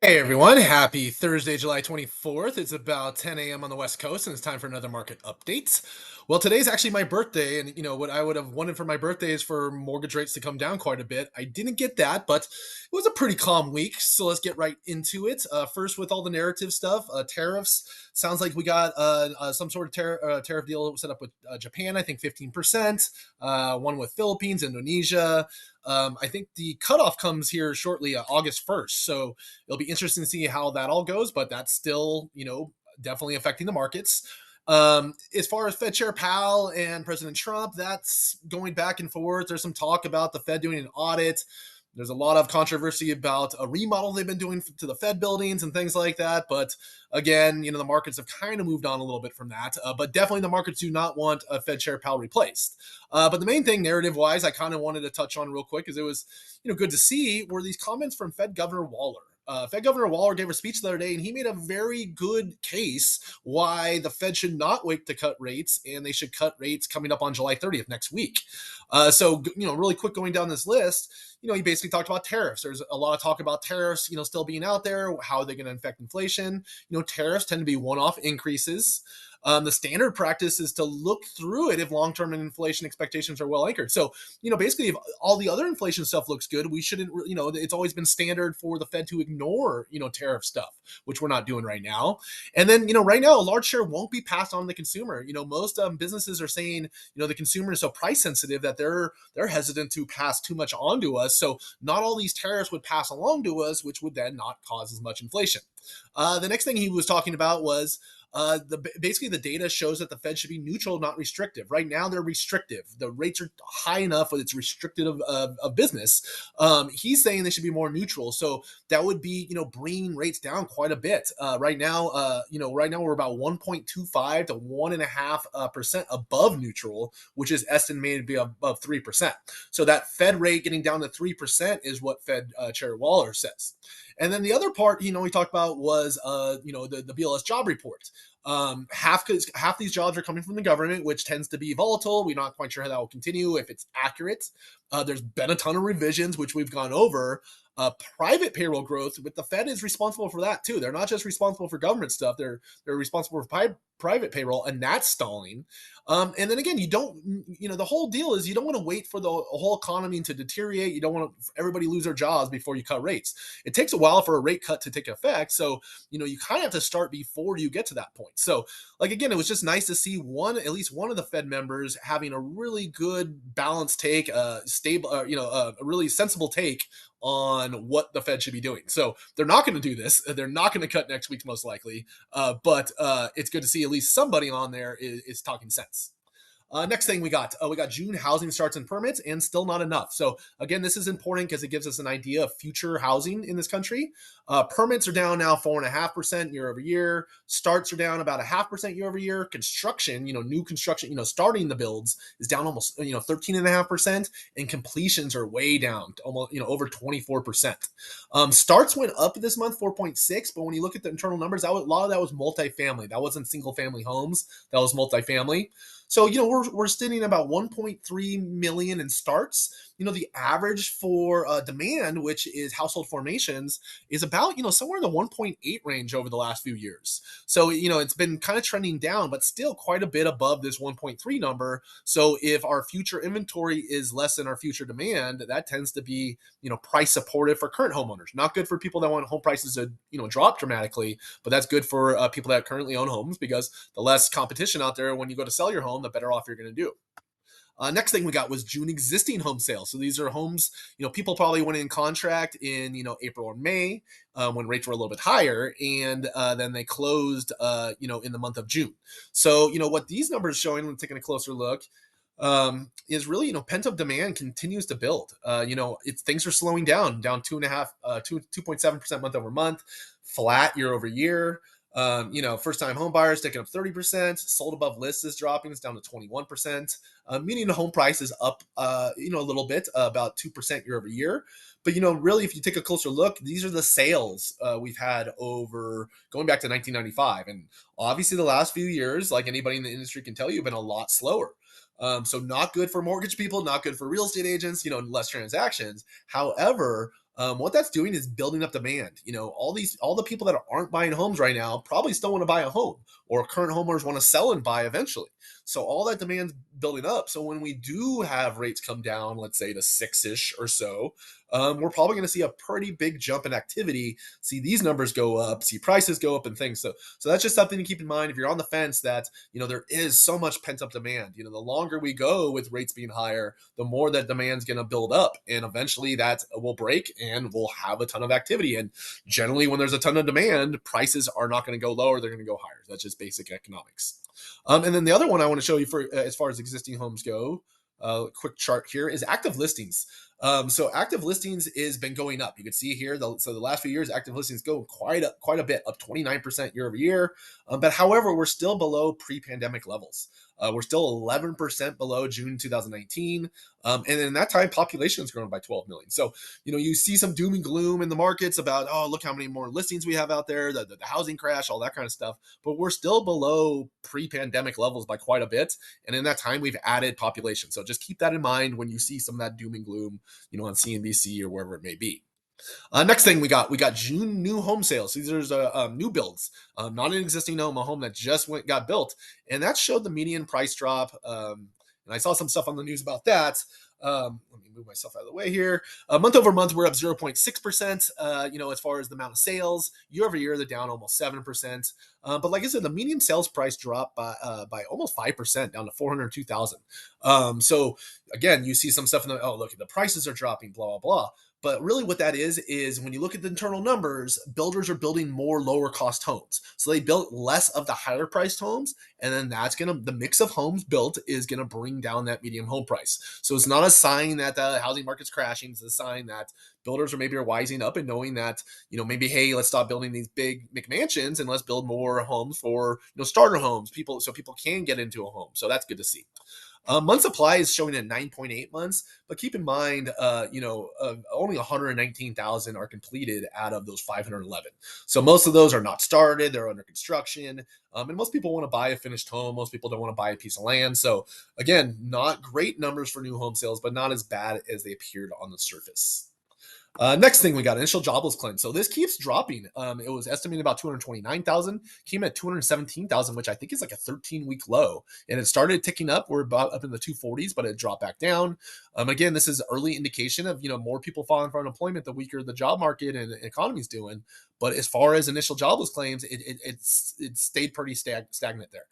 Hey everyone, happy Thursday, July 24th. It's about 10 a.m. on the West Coast and it's time for another market update. Well, today's actually my birthday, and what I would have wanted for my birthday is for mortgage rates to come down quite a bit. I didn't get that, but it was a pretty calm week, so let's get right into it. First, with all the narrative stuff, tariffs. Sounds like we got some sort of tariff deal set up with Japan, I think 15%, one with Philippines, Indonesia. I think the cutoff comes here shortly, August 1st. So it'll be interesting to see how that all goes, but that's still, definitely affecting the markets. As far as Fed Chair Powell and President Trump, that's going back and forth. There's some talk about the Fed doing an audit. There's a lot of controversy about a remodel they've been doing to the Fed buildings and things like that. But again, the markets have kind of moved on a little bit from that. But definitely the markets do not want a Fed Chair Powell replaced. But the main thing, narrative wise, I kind of wanted to touch on real quick because it was, good to see were these comments from Fed Governor Waller. Fed Governor Waller gave a speech the other day, and he made a very good case why the Fed should not wait to cut rates, and they should cut rates coming up on July 30th next week. Really quick going down this list, he basically talked about tariffs. There's a lot of talk about tariffs, still being out there. How are they going to affect inflation? Tariffs tend to be one-off increases. The standard practice is to look through it if long-term inflation expectations are well anchored. So, basically, if all the other inflation stuff looks good, we shouldn't, it's always been standard for the Fed to ignore, tariff stuff, which we're not doing right now. And then, right now, a large share won't be passed on to the consumer. Most businesses are saying, the consumer is so price sensitive that they're hesitant to pass too much on to us. So not all these tariffs would pass along to us, which would then not cause as much inflation. The next thing he was talking about was basically the data shows that the Fed should be neutral, not restrictive. Right now, they're restrictive. The rates are high enough that it's restrictive of business. He's saying they should be more neutral. So that would be, bringing rates down quite a bit. Right now, we're about 1.25 to 1.5% above neutral, which is estimated to be above 3%. So that Fed rate getting down to 3% is what Fed Chair Waller says. And then the other part, he talked about was, the BLS job report. Half these jobs are coming from the government, which tends to be volatile. We're not quite sure how that will continue, if it's accurate. There's been a ton of revisions, which we've gone over. Private payroll growth, but the Fed is responsible for that too. They're not just responsible for government stuff; they're responsible for private payroll, and that's stalling. And then again, you don't, the whole deal is you don't want to wait for the whole economy to deteriorate. You don't want everybody lose their jobs before you cut rates. It takes a while for a rate cut to take effect, so you kind of have to start before you get to that point. So, like again, it was just nice to see at least one of the Fed members having a really good balanced take, stable, a really sensible take on what the Fed should be doing. So they're not going to do this. They're not going to cut next week, most likely. But it's good to see at least somebody on there is talking sense. Next thing we got June housing starts and permits, and still not enough. So again, this is important because it gives us an idea of future housing in this country. Permits are down now 4.5% year over year. Starts are down about 0.5% year over year. Construction, new construction, starting the builds is down almost 13.5%, and completions are way down, almost over 24%. Starts went up this month 4.6, but when you look at the internal numbers, a lot of that was multifamily. That wasn't single family homes. That was multifamily. So, we're sitting about 1.3 million in starts. The average for demand, which is household formations, is about, somewhere in the 1.8 range over the last few years. So, it's been kind of trending down, but still quite a bit above this 1.3 number. So if our future inventory is less than our future demand, that tends to be, price supportive for current homeowners. Not good for people that want home prices to, drop dramatically, but that's good for people that currently own homes, because the less competition out there when you go to sell your home, the better off you're going to do. Next thing we got was June existing home sales. So these are homes, people probably went in contract in, April or May, when rates were a little bit higher, and then they closed, in the month of June. So, what these numbers showing, when taking a closer look, is really, pent up demand continues to build. Things are slowing down 2.7% month over month, flat year over year. First time home buyers taking up 30%, sold above list is dropping, it's down to 21%. Median home price is up, a little bit, about 2% year over year. But, really, if you take a closer look, these are the sales we've had over going back to 1995. And obviously the last few years, like anybody in the industry can tell you, have been a lot slower. So not good for mortgage people, not good for real estate agents, less transactions. However, What that's doing is building up demand. All the people that aren't buying homes right now probably still want to buy a home, or current homeowners want to sell and buy eventually. So all that demand's building up. So when we do have rates come down, let's say to six-ish or so, we're probably going to see a pretty big jump in activity, see these numbers go up, see prices go up and things. So that's just something to keep in mind if you're on the fence, that there is so much pent up demand. The longer we go with rates being higher, the more that demand's going to build up, and eventually that will break and we'll have a ton of activity. And generally, when there's a ton of demand, prices are not going to go lower, they're going to go higher. That's just basic economics. And then the other one I want to show you for as far as existing homes go, quick chart here, is active listings. So active listings has been going up. You can see here, so the last few years, active listings go quite a bit, up 29% year over year. But however, we're still below pre-pandemic levels. We're still 11% below June 2019. And in that time, population has grown by 12 million. So, you see some doom and gloom in the markets about, oh, look how many more listings we have out there, the housing crash, all that kind of stuff. But we're still below pre-pandemic levels by quite a bit. And in that time, we've added population. So just keep that in mind when you see some of that doom and gloom, on CNBC or wherever it may be. Next thing we got June new home sales. These are new builds, not an existing home, a home that just got built, and that showed the median price drop. And I saw some stuff on the news about that. Let me move myself out of the way here. Month over month, we're up 0.6%. As far as the amount of sales, year over year, they're down almost 7%. But like I said, the median sales price dropped by almost 5%, down to 402,000. So again, you see some stuff in look, the prices are dropping, blah blah blah. But really, what that is when you look at the internal numbers, builders are building more lower cost homes. So they built less of the higher priced homes, and then the mix of homes built is gonna bring down that median home price. So it's not a sign that the housing market's crashing. It's a sign that builders are wising up and knowing that, maybe, hey, let's stop building these big McMansions and let's build more homes for, starter homes, so people can get into a home. So that's good to see. Month supply is showing at 9.8 months, but keep in mind, only 119,000 are completed out of those 511. So most of those are not started; they're under construction, and most people want to buy a finished home. Most people don't want to buy a piece of land. So again, not great numbers for new home sales, but not as bad as they appeared on the surface. Next thing we got, initial jobless claims. So this keeps dropping. It was estimated about 229,000, came at 217,000, which I think is like a 13-week low. And it started ticking up. We're about up in the 240s, but it dropped back down. Again, this is early indication of, more people filing for unemployment the weaker the job market and the economy's doing. But as far as initial jobless claims, it stayed pretty stagnant there.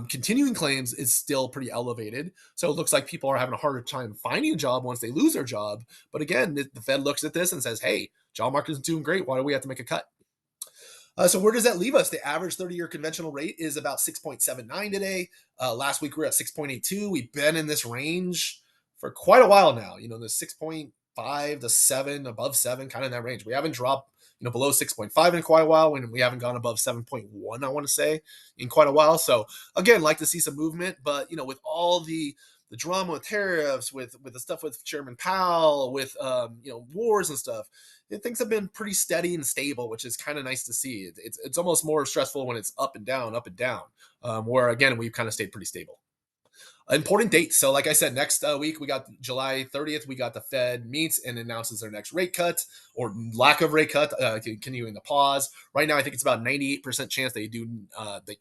Continuing claims is still pretty elevated. So it looks like people are having a harder time finding a job once they lose their job. But again, the Fed looks at this and says, hey, job market is doing great. Why do we have to make a cut? So where does that leave us? The average 30-year conventional rate is about 6.79 today. Last week we were at 6.82. We've been in this range for quite a while now. The 6.5 to 7, above 7, kind of in that range. We haven't dropped below 6.5 in quite a while, when we haven't gone above 7.1, I want to say, in quite a while. So again, like to see some movement, but with all the drama with tariffs, with the stuff with Chairman Powell, with wars and stuff, things have been pretty steady and stable, which is kind of nice to see. It's almost more stressful when it's up and down, where again we've kind of stayed pretty stable. Important dates. So, like I said, next week we got July 30th. We got the Fed meets and announces their next rate cut, or lack of rate cut, continuing the pause. Right now, I think it's about 98% chance they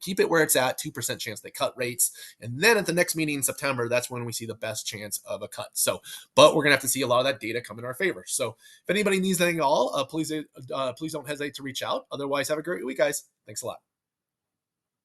keep it where it's at, 2% chance they cut rates, and then at the next meeting in September, that's when we see the best chance of a cut. So, but we're gonna have to see a lot of that data come in our favor. So, if anybody needs anything at all, please don't hesitate to reach out. Otherwise, have a great week, guys. Thanks a lot.